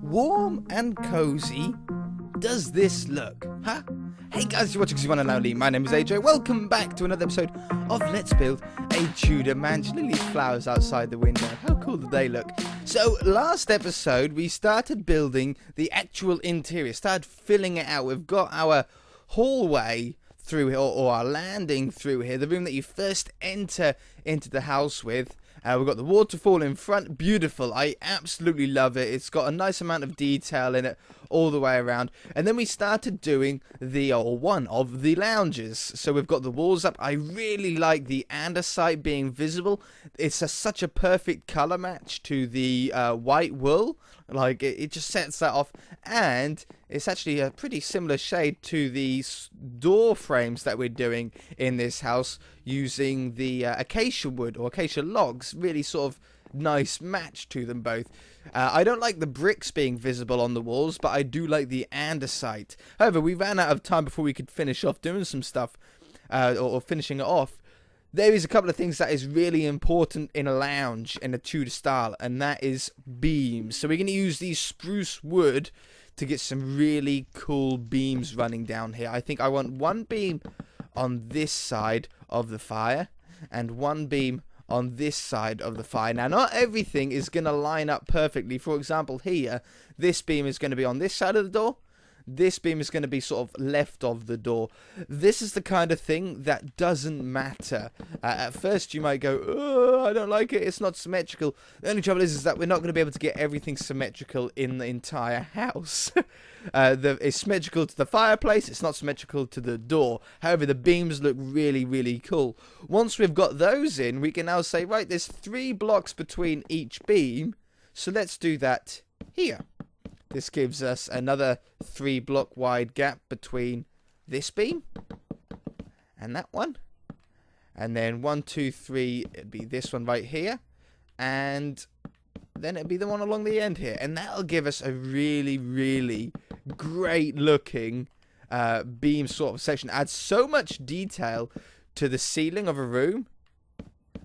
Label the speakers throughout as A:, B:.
A: warm and cozy does this look? Huh? Hey guys, you're watching One and Only. My name is AJ. Welcome back to another episode of Let's Build a Tudor Mansion. Look at these flowers outside the window. How cool do they look? So, last episode, we started building the actual interior. Started filling it out. We've got our hallway through here, or our landing through here. The room that you first enter into the house with. We've got the waterfall in front. Beautiful. I absolutely love it. It's got a nice amount of detail in it all the way around. And then we started doing one of the lounges. So we've got the walls up. I really like the andesite being visible. It's such a perfect color match to the white wool. Like, it just sets that off. And it's actually a pretty similar shade to the door frames that we're doing in this house using the acacia wood or acacia logs. Really sort of nice match to them both. I don't like the bricks being visible on the walls, but I do like the andesite. However, we ran out of time before we could finish off doing some stuff, or finishing it off. There is a couple of things that is really important in a lounge in a Tudor style, and that is beams. So we're going to use these spruce wood to get some really cool beams running down here. I think I want one beam on this side of the fire and one beam on this side of the fire. Now, not everything is going to line up perfectly. For example, here, this beam is going to be on this side of the door. This beam is going to be sort of left of the door. This is the kind of thing that doesn't matter. At first, you might go, oh, I don't like it. It's not symmetrical. The only trouble is that we're not going to be able to get everything symmetrical in the entire house. It's symmetrical to the fireplace. It's not symmetrical to the door. However, the beams look really, really cool. Once we've got those in, we can now say, right, there's 3 blocks between each beam. So let's do that here. This gives us another 3 block wide gap between this beam and that one. And then 1, 2, 3, it'd be this one right here. And then it'd be the one along the end here. And that'll give us a really, really great looking beam sort of section. Adds so much detail to the ceiling of a room.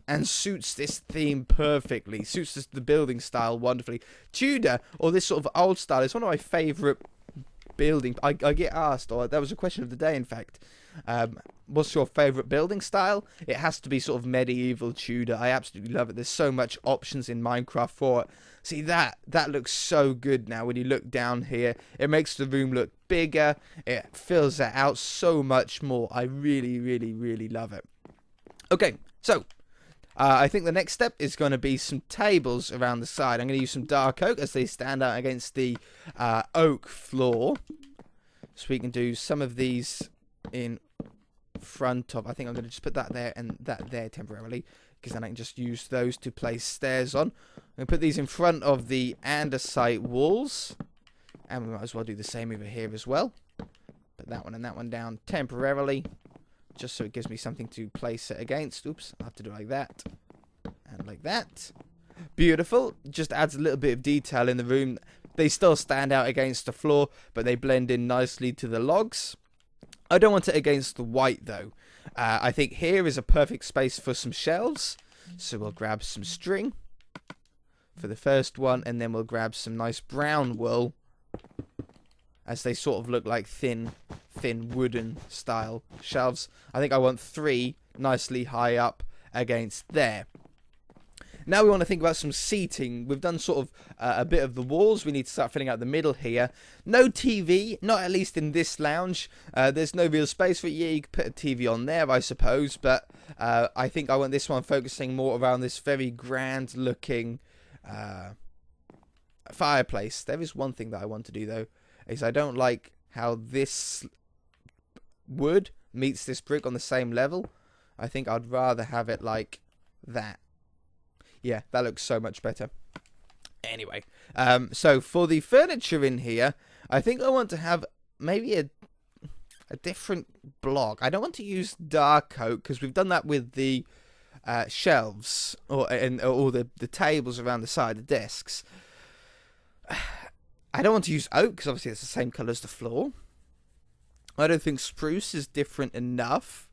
A: And suits this theme perfectly. Suits the building style wonderfully. Tudor, or this sort of old style, is one of my favourite building. I get asked, or that was a question of the day, in fact. What's your favourite building style? It has to be sort of medieval Tudor. I absolutely love it. There's so much options in Minecraft for it. See, that looks so good now when you look down here. It makes the room look bigger. It fills it out so much more. I really, really, really love it. Okay, so I think the next step is going to be some tables around the side. I'm going to use some dark oak as they stand out against the oak floor. So we can do some of these in front of. I think I'm going to just put that there and that there temporarily, because then I can just use those to place stairs on. I'm going to put these in front of the andesite walls. And we might as well do the same over here as well. Put that one and that one down temporarily, just so it gives me something to place it against. Oops, I'll have to do it like that. And like that. Beautiful. Just adds a little bit of detail in the room. They still stand out against the floor, but they blend in nicely to the logs. I don't want it against the white, though. I think here is a perfect space for some shelves. So we'll grab some string for the first one, and then we'll grab some nice brown wool, as they sort of look like thin wooden style shelves. I think I want 3 nicely high up against there. Now we want to think about some seating. We've done sort of a bit of the walls. We need to start filling out the middle here. No TV, not at least in this lounge. There's no real space for it. Yeah, you could put a TV on there, I suppose, but I think I want this one focusing more around this very grand looking fireplace. There is one thing that I want to do, though, is I don't like how this wood meets this brick on the same level. I think I'd rather have it like that. Yeah, that looks so much better. Anyway, so for the furniture in here, I think I want to have maybe a different block. I don't want to use dark oak, because we've done that with the shelves or the tables around the side, the desks. I don't want to use oak, because obviously it's the same colour as the floor. I don't think spruce is different enough.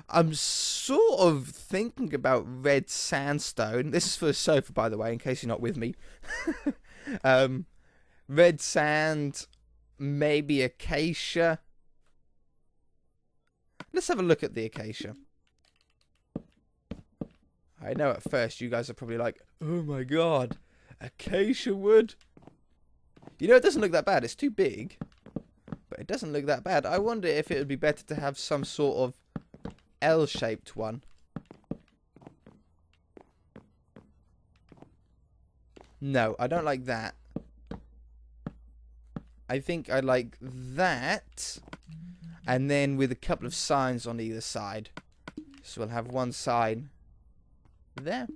A: I'm sort of thinking about red sandstone. This is for the sofa, by the way, in case you're not with me. red sand, maybe acacia. Let's have a look at the acacia. I know at first you guys are probably like, oh my god, acacia wood. You know, it doesn't look that bad. It's too big, but it doesn't look that bad. I wonder if it would be better to have some sort of L-shaped one. No, I don't like that. I think I like that. And then with a couple of signs on either side. So we'll have one sign there.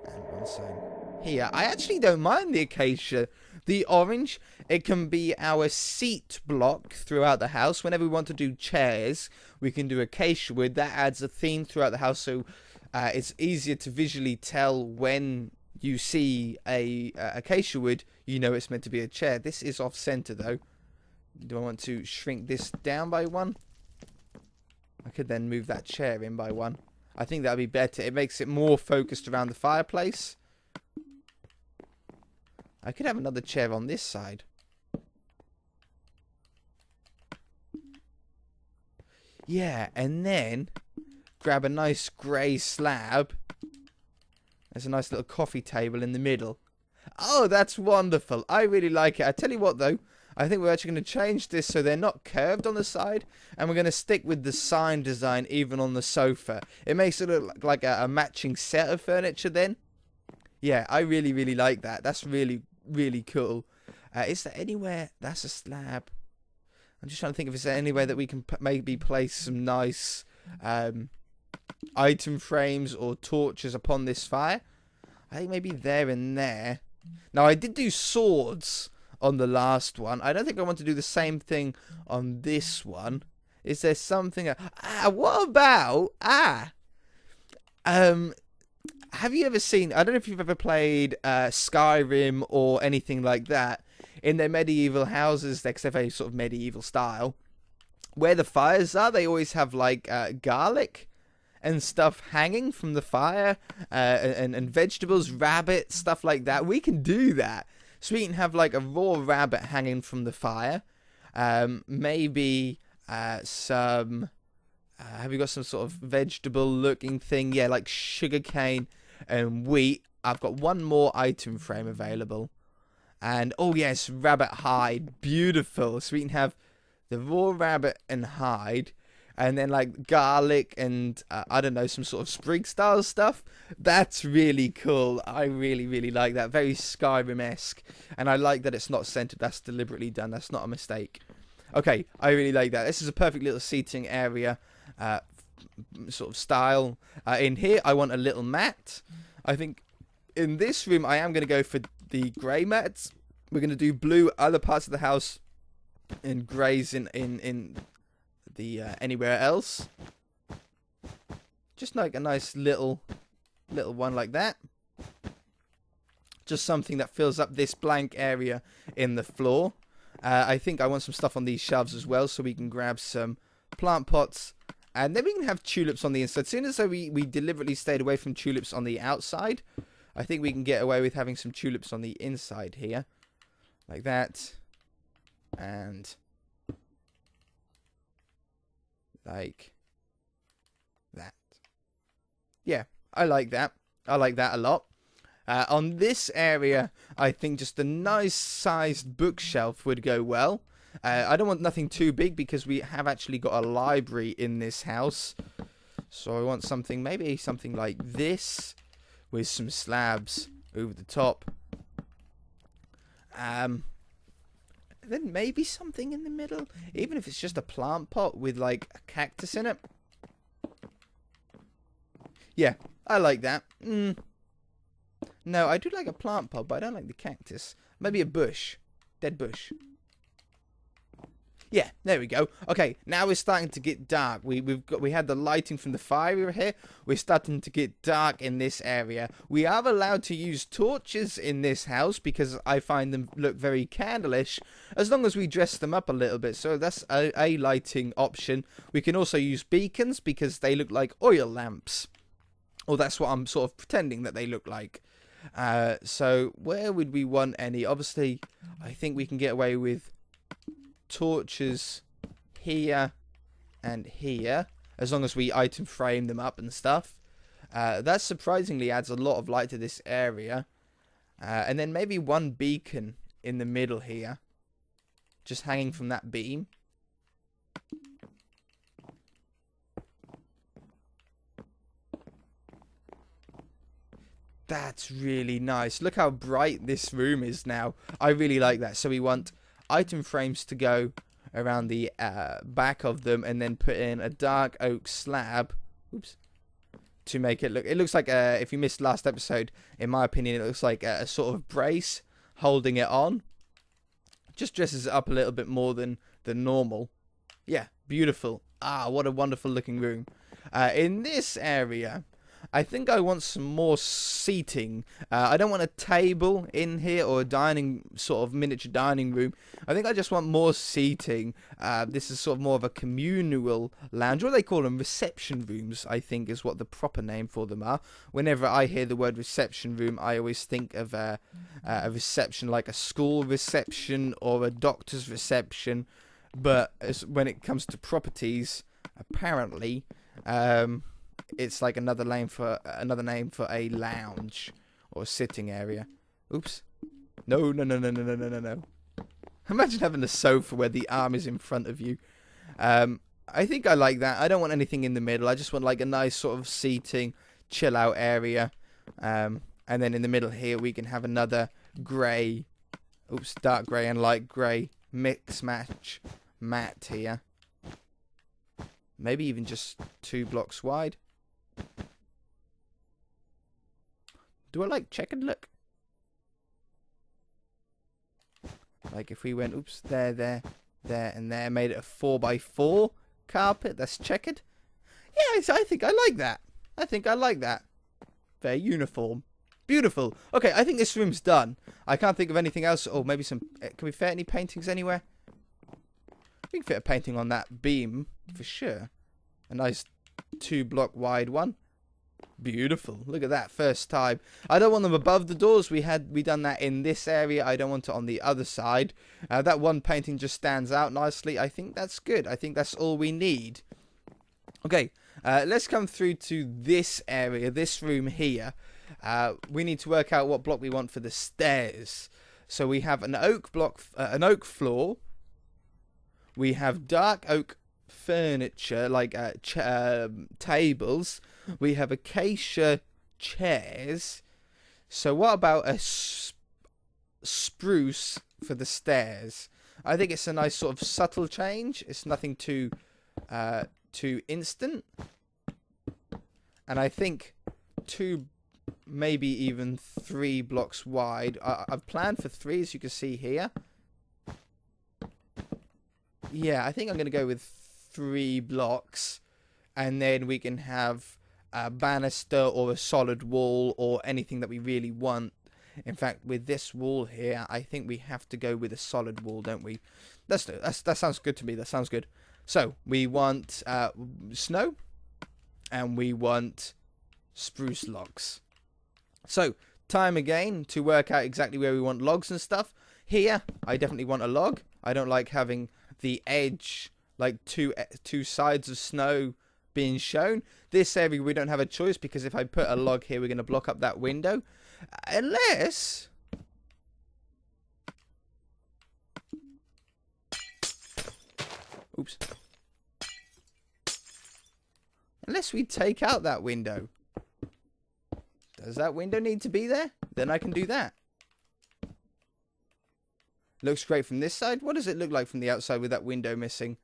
A: And one sign here. I actually don't mind the acacia. The orange, it can be our seat block throughout the house. Whenever we want to do chairs, we can do acacia wood. That adds a theme throughout the house. So it's easier to visually tell when you see a acacia wood, you know it's meant to be a chair. This is off center though. Do I want to shrink this down by one? I could then move that chair in by one. I think that would be better. It makes it more focused around the fireplace. I could have another chair on this side. Yeah, and then grab a nice grey slab. There's a nice little coffee table in the middle. Oh, that's wonderful. I really like it. I tell you what, though. I think we're actually going to change this so they're not curved on the side. And we're going to stick with the sign design even on the sofa. It makes it look like a matching set of furniture then. Yeah, I really, really like that. That's really, really cool. Is there anywhere... That's a slab. I'm just trying to think if there's anywhere that we can maybe place some nice... item frames or torches upon this fire. I think maybe there and there. Now I did do swords on the last one. I don't think I want to do the same thing on this one. Is there something... what about... have you ever seen... I don't know if you've ever played Skyrim or anything like that. In their medieval houses, because they're very sort of medieval style. Where the fires are, they always have like garlic and stuff hanging from the fire, and vegetables, rabbit, stuff like that. We can do that. So we can have like a raw rabbit hanging from the fire. Maybe some... have you got some sort of vegetable looking thing? Yeah, like sugarcane and wheat. I've got one more item frame available. And, oh yes, rabbit hide. Beautiful. So we can have the raw rabbit and hide. And then like garlic and, I don't know, some sort of sprig style stuff. That's really cool. I really, really like that. Very Skyrim-esque. And I like that it's not centered. That's deliberately done. That's not a mistake. Okay, I really like that. This is a perfect little seating area sort of style. In here, I want a little mat. I think in this room, I am going to go for the grey mats. We're going to do blue other parts of the house and greys in the anywhere else. Just like a nice little one like that. Just something that fills up this blank area in the floor. I think I want some stuff on these shelves as well, so we can grab some plant pots. And then we can have tulips on the inside. As soon as we deliberately stayed away from tulips on the outside, I think we can get away with having some tulips on the inside here. Like that. And like that. Yeah, I like that. I like that a lot. On this area, I think just a nice sized bookshelf would go well. I don't want nothing too big because we have actually got a library in this house. So I want something, maybe something like this with some slabs over the top. Then maybe something in the middle, even if it's just a plant pot with like a cactus in it. Yeah, I like that. No, I do like a plant pot, but I don't like the cactus. Maybe a bush. Dead bush. Yeah, there we go. Okay, now we're starting to get dark. We had the lighting from the fire here. We're starting to get dark in this area. We are allowed to use torches in this house because I find them look very candleish, as long as we dress them up a little bit. So that's a lighting option. We can also use beacons because they look like oil lamps. Or that's what I'm sort of pretending that they look like. So where would we want any? Obviously, I think we can get away with torches here and here, as long as we item frame them up and stuff. That surprisingly adds a lot of light to this area. And then maybe one beacon in the middle here, just hanging from that beam. That's really nice. Look how bright this room is now. I really like that. So we want item frames to go around the back of them, and then put in a dark oak slab. Oops. To make it look. It looks like, if you missed last episode, in my opinion, it looks like a sort of brace holding it on. Just dresses it up a little bit more than normal. Yeah, beautiful. Ah, what a wonderful looking room. In this area, I think I want some more seating. I don't want a table in here or a sort of miniature dining room. I think I just want more seating. This is sort of more of a communal lounge. What do they call them? Reception rooms, I think, is what the proper name for them are. Whenever I hear the word reception room, I always think of a reception like a school reception or a doctor's reception. But when it comes to properties, apparently, it's like another name for a lounge or a sitting area. Oops. No. Imagine having a sofa where the arm is in front of you. I think I like that. I don't want anything in the middle. I just want like a nice sort of seating, chill out area. And then in the middle here we can have another grey, dark grey and light grey mix match mat here. Maybe even just 2 blocks wide. Do I like checkered look? Like if we went, there, and there, made it a 4x4 carpet that's checkered. Yeah, I think I like that. Very uniform. Beautiful. Okay, I think this room's done. I can't think of anything else. Oh, maybe some... Can we fit any paintings anywhere? We can fit a painting on that beam, for sure. A nice 2-block wide one. Beautiful. Look at that, first time. I don't want them above the doors. We done that in this area. I don't want it on the other side. That one painting just stands out nicely. I think that's good. I think that's all we need. Okay, let's come through to this area, this room here. We need to work out what block we want for the stairs. So we have an oak block, an oak floor. We have dark oak furniture, like tables. We have acacia chairs. So what about a spruce for the stairs? I think it's a nice sort of subtle change. It's nothing too instant. And I think 2, maybe even 3 blocks wide. I've planned for 3, as you can see here. Yeah, I think I'm going to go with 3 blocks. And then we can have a banister or a solid wall or anything that we really want. In fact, with this wall here, I think we have to go with a solid wall, don't we? That sounds good to me. That sounds good. So, we want snow. And we want spruce logs. So, time again to work out exactly where we want logs and stuff. Here, I definitely want a log. I don't like having the edge, like two sides of snow being shown. This area we don't have a choice, because if I put a log here, we're going to block up that window. Unless... Oops. Unless we take out that window. Does that window need to be there? Then I can do that. Looks great from this side. What does it look like from the outside with that window missing?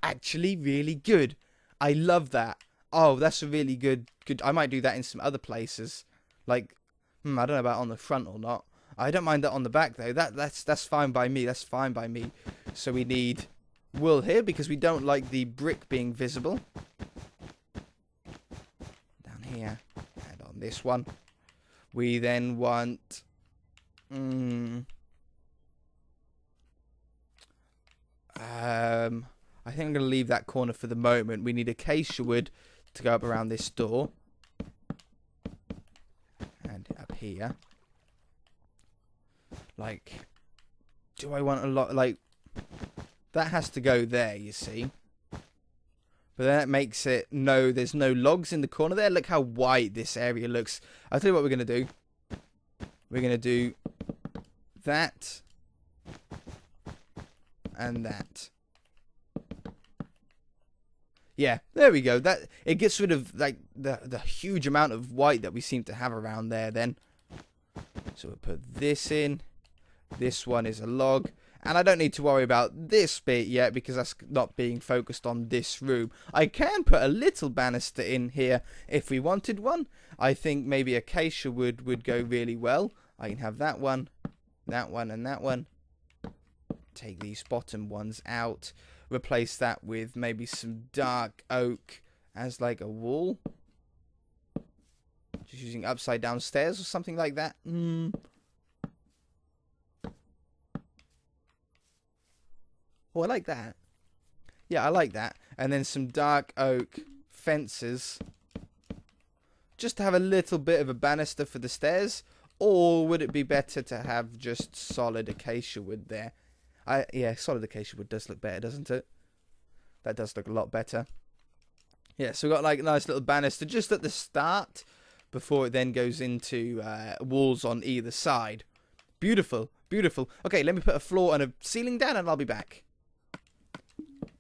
A: Actually, really good. I love that. Oh, that's a really good. I might do that in some other places. Like, I don't know about on the front or not. I don't mind that on the back though. That's fine by me. That's fine by me. So we need wool here because we don't like the brick being visible. Down here and on this one. We then want... I think I'm going to leave that corner for the moment. We need acacia wood to go up around this door. And up here. Like, do I want a lot? Like, that has to go there, you see. But that makes it, no, there's no logs in the corner there. Look how white this area looks. I'll tell you what we're going to do. We're going to do that and that. Yeah, there we go. That it gets rid of like the huge amount of white that we seem to have around there then. So we'll put this in. This one is a log. And I don't need to worry about this bit yet because that's not being focused on this room. I can put a little banister in here if we wanted one. I think maybe acacia wood would go really well. I can have that one, and that one. Take these bottom ones out. Replace that with maybe some dark oak as like a wall. Just using upside down stairs or something like that. Oh, I like that. Yeah, I like that. And then some dark oak fences. Just to have a little bit of a banister for the stairs. Or would it be better to have just solid acacia wood there? Yeah, solid acacia wood does look better, doesn't it? That does look a lot better. Yeah, so we've got like a nice little banister just at the start before it then goes into walls on either side. Beautiful, beautiful. Okay, let me put a floor and a ceiling down and I'll be back.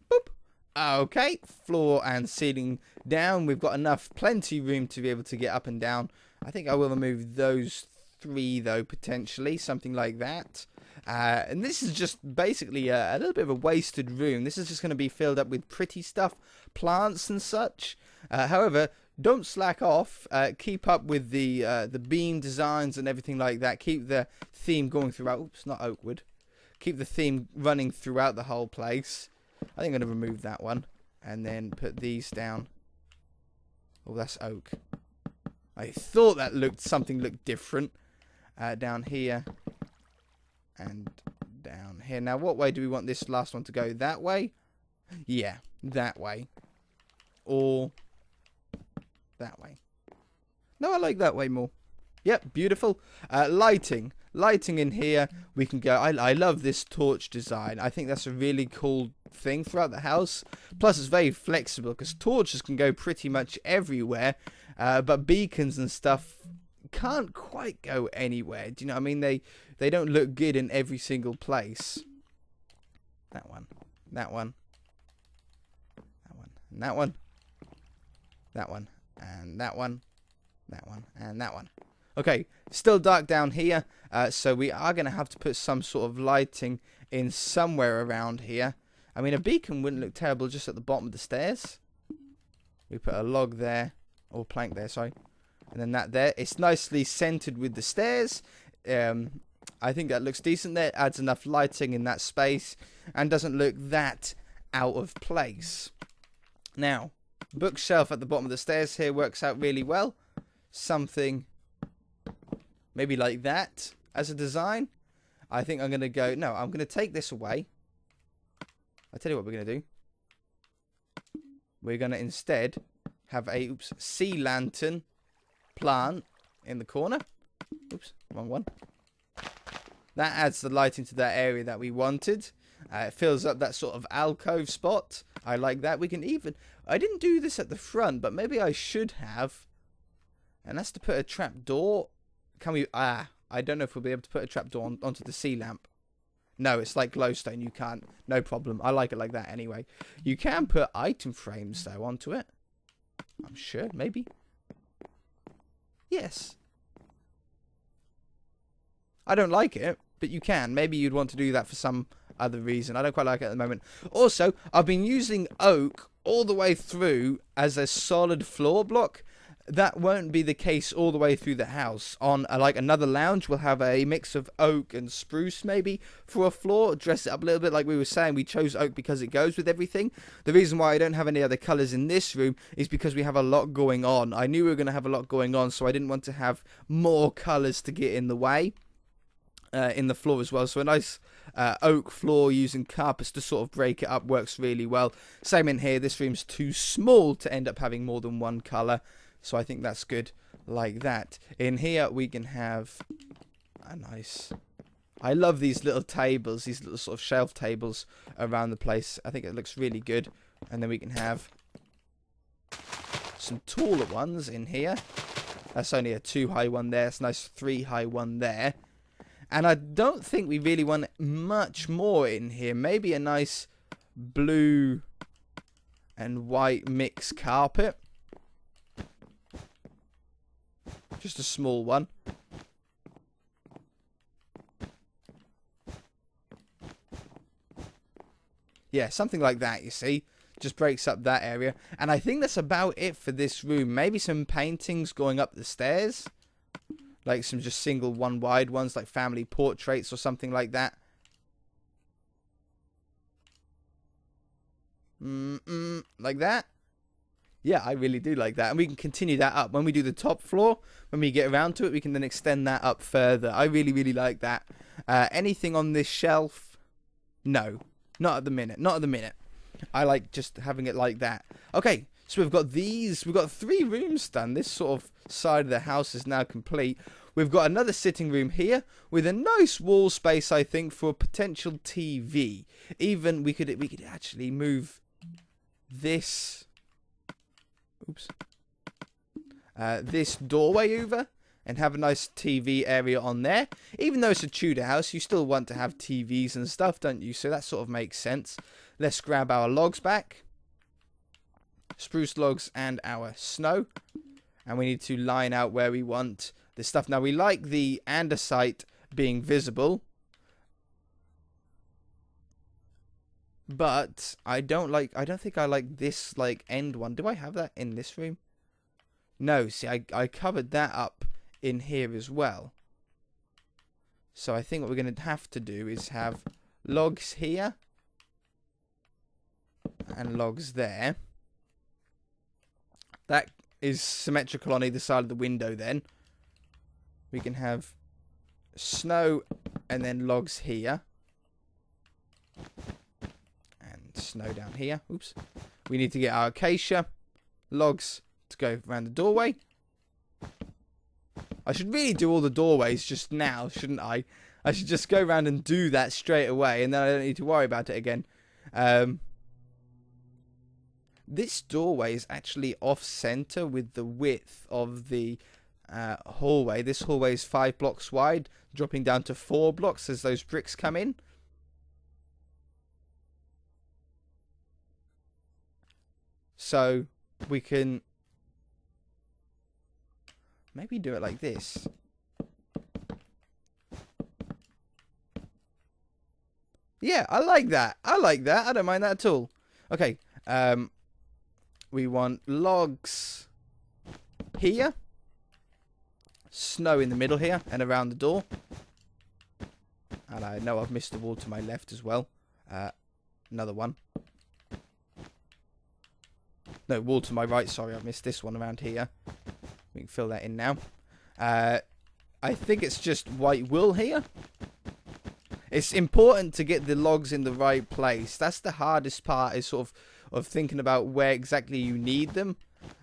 A: Boop. Okay, floor and ceiling down. We've got enough, plenty room to be able to get up and down. I think I will remove those 3 though, potentially, something like that. And this is just basically a little bit of a wasted room. This is just going to be filled up with pretty stuff, plants and such. However, don't slack off. Keep up with the beam designs and everything like that. Keep the theme going throughout. Oops, not oak wood. Keep the theme running throughout the whole place. I think I'm going to remove that one and then put these down. Oh, that's oak. I thought that something looked different. Down here and down here. Now, what way do we want this last one to go? That way? Yeah, that way. Or that way. No, I like that way more. Yep, beautiful. Lighting. Lighting in here. We can go. I love this torch design. I think that's a really cool thing throughout the house. Plus, it's very flexible because torches can go pretty much everywhere. But beacons and stuff can't quite go anywhere. Do you know what I mean? They don't look good in every single place. That one. That one. That one. And that one. That one. And that one. That one. And that one. Okay. Still dark down here. So we are going to have to put some sort of lighting in somewhere around here. I mean, a beacon wouldn't look terrible just at the bottom of the stairs. We put a log there. Or plank there, sorry. And then that there. It's nicely centered with the stairs. I think that looks decent there. It adds enough lighting in that space. And doesn't look that out of place. Now, bookshelf at the bottom of the stairs here works out really well. Something maybe like that as a design. I think I'm going to go... No, I'm going to take this away. I'll tell you what we're going to do. We're going to instead have a sea lantern plant in the corner. Oops, wrong one. That adds the light into that area that we wanted. It fills up that sort of alcove spot. I like that. We can even... I didn't do this at the front, but maybe I should have. And that's to put a trap door. Can we... I don't know if we'll be able to put a trap door onto the sea lamp. No, it's like glowstone. You can't. No problem. I like it like that anyway. You can put item frames, though, onto it. I'm sure. Maybe. Yes. I don't like it, but you can. Maybe you'd want to do that for some other reason. I don't quite like it at the moment. Also, I've been using oak all the way through as a solid floor block. That won't be the case all the way through the house. On like another lounge, we'll have a mix of oak and spruce maybe for a floor. Dress it up a little bit like we were saying. We chose oak because it goes with everything. The reason why I don't have any other colours in this room is because we have a lot going on. I knew we were going to have a lot going on, so I didn't want to have more colours to get in the way. In the floor as well, so a nice oak floor using carpets to sort of break it up works really well. Same in here. This room's too small to end up having more than one colour, so I think that's good like that. In here we can have a nice I love these little tables, these little sort of shelf tables around the place. I think it looks really good. And then we can have some taller ones in here. That's only a 2 high one there. It's a nice 3 high one there. And I don't think we really want much more in here. Maybe a nice blue and white mixed carpet. Just a small one. Yeah, something like that, you see. Just breaks up that area. And I think that's about it for this room. Maybe some paintings going up the stairs. Like some just single one wide ones, like family portraits or something like that. Like that. Yeah, I really do like that. And we can continue that up. When we do the top floor, when we get around to it, we can then extend that up further. I really, really like that. Anything on this shelf? No. Not at the minute. Not at the minute. I like just having it like that. Okay, so we've got these. We've got 3 rooms done. This sort of side of the house is now complete. We've got another sitting room here with a nice wall space, I think, for a potential TV. Even we could actually move this. Oops. This doorway over and have a nice TV area on there. Even though it's a Tudor house, you still want to have TVs and stuff, don't you? So that sort of makes sense. Let's grab our logs back. Spruce logs and our snow. And we need to line out where we want this stuff. Now, we like the andesite being visible. But I don't think I like this like end one. Do I have that in this room? No, see, I covered that up in here as well. So I think what we're going to have to do is have logs here and logs there. That is symmetrical on either side of the window then. We can have snow and then logs here. And snow down here. Oops. We need to get our acacia logs to go around the doorway. I should really do all the doorways just now, shouldn't I? I should just go around and do that straight away, and then I don't need to worry about it again. This doorway is actually off-center with the width of the hallway. This hallway is 5 blocks wide, dropping down to 4 blocks as those bricks come in. So we can maybe do it like this. Yeah, I like that. I like that. I don't mind that at all. Okay. We want logs here. Snow in the middle here and around the door. And I know I've missed the wall to my left as well. Another one. No, wall to my right. Sorry, I've missed this one around here. We can fill that in now. I think it's just white wool here. It's important to get the logs in the right place. That's the hardest part, is sort of thinking about where exactly you need them.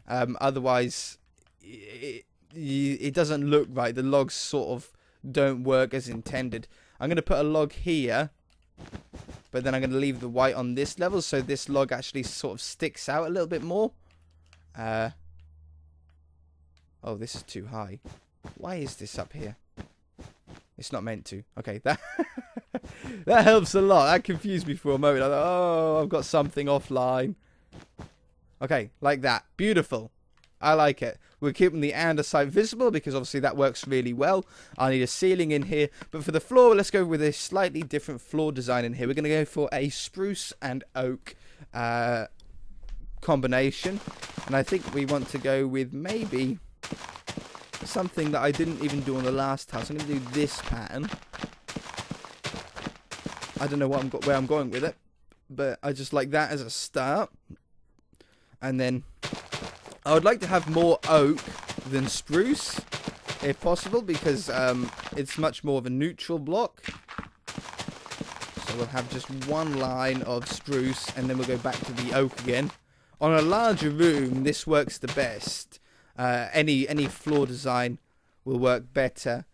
A: Otherwise, it doesn't look right. The logs sort of don't work as intended. I'm going to put a log here, but then I'm going to leave the white on this level, so this log actually sort of sticks out a little bit more. Oh, this is too high. Why is this up here? It's not meant to. Okay, that that helps a lot. That confused me for a moment. I thought, oh, I've got something offline. Okay, like that. Beautiful. I like it. We're keeping the andesite visible because obviously that works really well. I need a ceiling in here. But for the floor, let's go with a slightly different floor design in here. We're going to go for a spruce and oak combination. And I think we want to go with maybe something that I didn't even do on the last house. I'm going to do this pattern. I don't know where I'm going with it, but I just like that as a start. And then I would like to have more oak than spruce, if possible, because it's much more of a neutral block. So we'll have just one line of spruce, and then we'll go back to the oak again. On a larger room, this works the best. Any floor design will work better.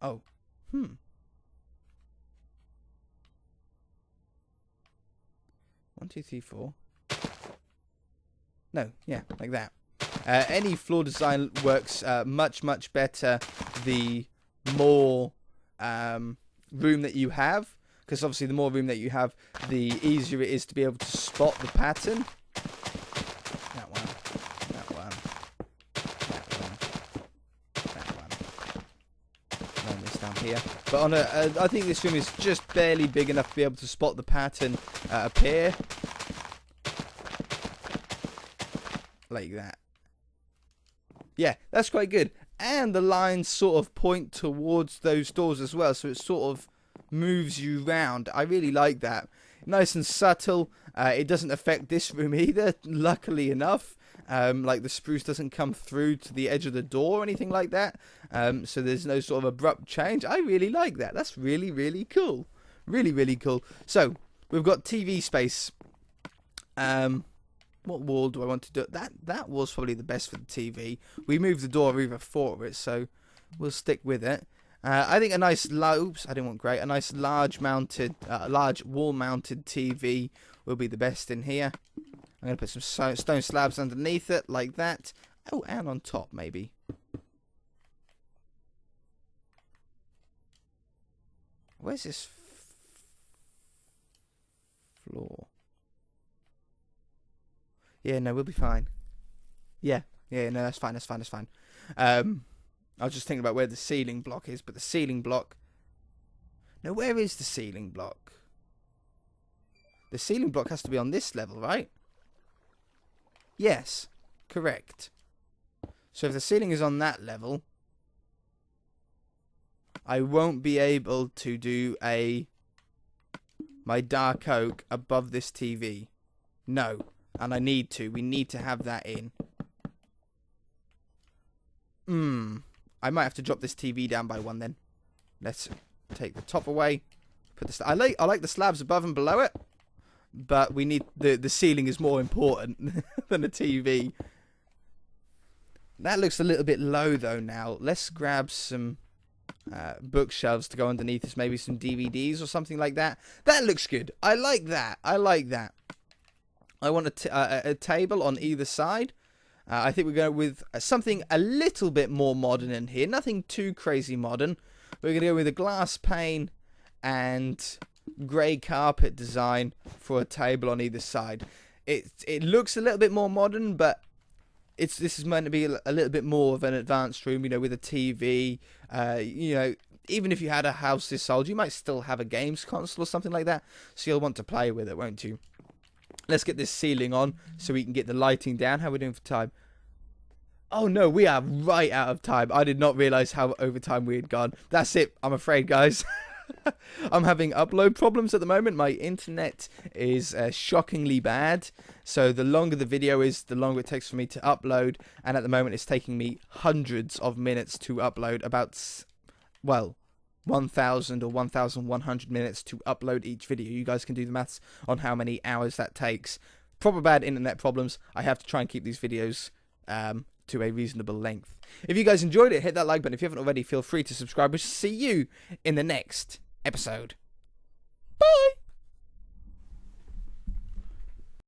A: Oh. 1, 2, 3, 4. No, yeah, like that. Any floor design works much better the more room that you have, because obviously the more room that you have, the easier it is to be able to spot the pattern. That one, that one, that one, that one. And this down here. But on I think this room is just barely big enough to be able to spot the pattern appear. Like that. Yeah, that's quite good. And the lines sort of point towards those doors as well, so it sort of moves you round. I really like that. Nice and subtle. It doesn't affect this room either, luckily enough. Like the spruce doesn't come through to the edge of the door or anything like that. So there's no sort of abrupt change. I really like that. That's really cool. Really cool. So, we've got TV space. What wall do I want to do? That was probably the best for the TV. We moved the door over for it, so we'll stick with it. I think a nice, oops, I didn't want great. A nice large wall-mounted TV will be the best in here. I'm going to put some stone slabs underneath it, like that. Oh, and on top, maybe. Where's this floor? Yeah, no, we'll be fine. Yeah, no, that's fine. I was just thinking about where the ceiling block is, but the ceiling block... No, where is the ceiling block? The ceiling block has to be on this level, right? Yes, correct. So if the ceiling is on that level, I won't be able to do my dark oak above this TV. No. And I need to. We need to have that in. I might have to drop this TV down by 1 then. Let's take the top away. Put the I like the slabs above and below it, but we need the ceiling is more important than the TV. That looks a little bit low though now. Let's grab some bookshelves to go underneath this. Maybe some DVDs or something like that. That looks good. I like that. I want a table on either side. I think we're going with something a little bit more modern in here. Nothing too crazy modern. We're going to go with a glass pane and grey carpet design for a table on either side. It looks a little bit more modern, but this is meant to be a little bit more of an advanced room, you know, with a TV. You know, even if you had a house this old, you might still have a games console or something like that. So you'll want to play with it, won't you? Let's get this ceiling on so we can get the lighting down. How are we doing for time? Oh no, we are right out of time. I did not realise how over time we had gone. That's it, I'm afraid, guys. I'm having upload problems at the moment. My internet is shockingly bad. So the longer the video is, the longer it takes for me to upload. And at the moment, it's taking me hundreds of minutes to upload. About, well, 1,000 or 1,100 minutes to upload each video. You guys can do the maths on how many hours that takes. Proper bad internet problems. I have to try and keep these videos to a reasonable length. If you guys enjoyed it, hit that like button. If you haven't already, feel free to subscribe. We'll see you in the next episode.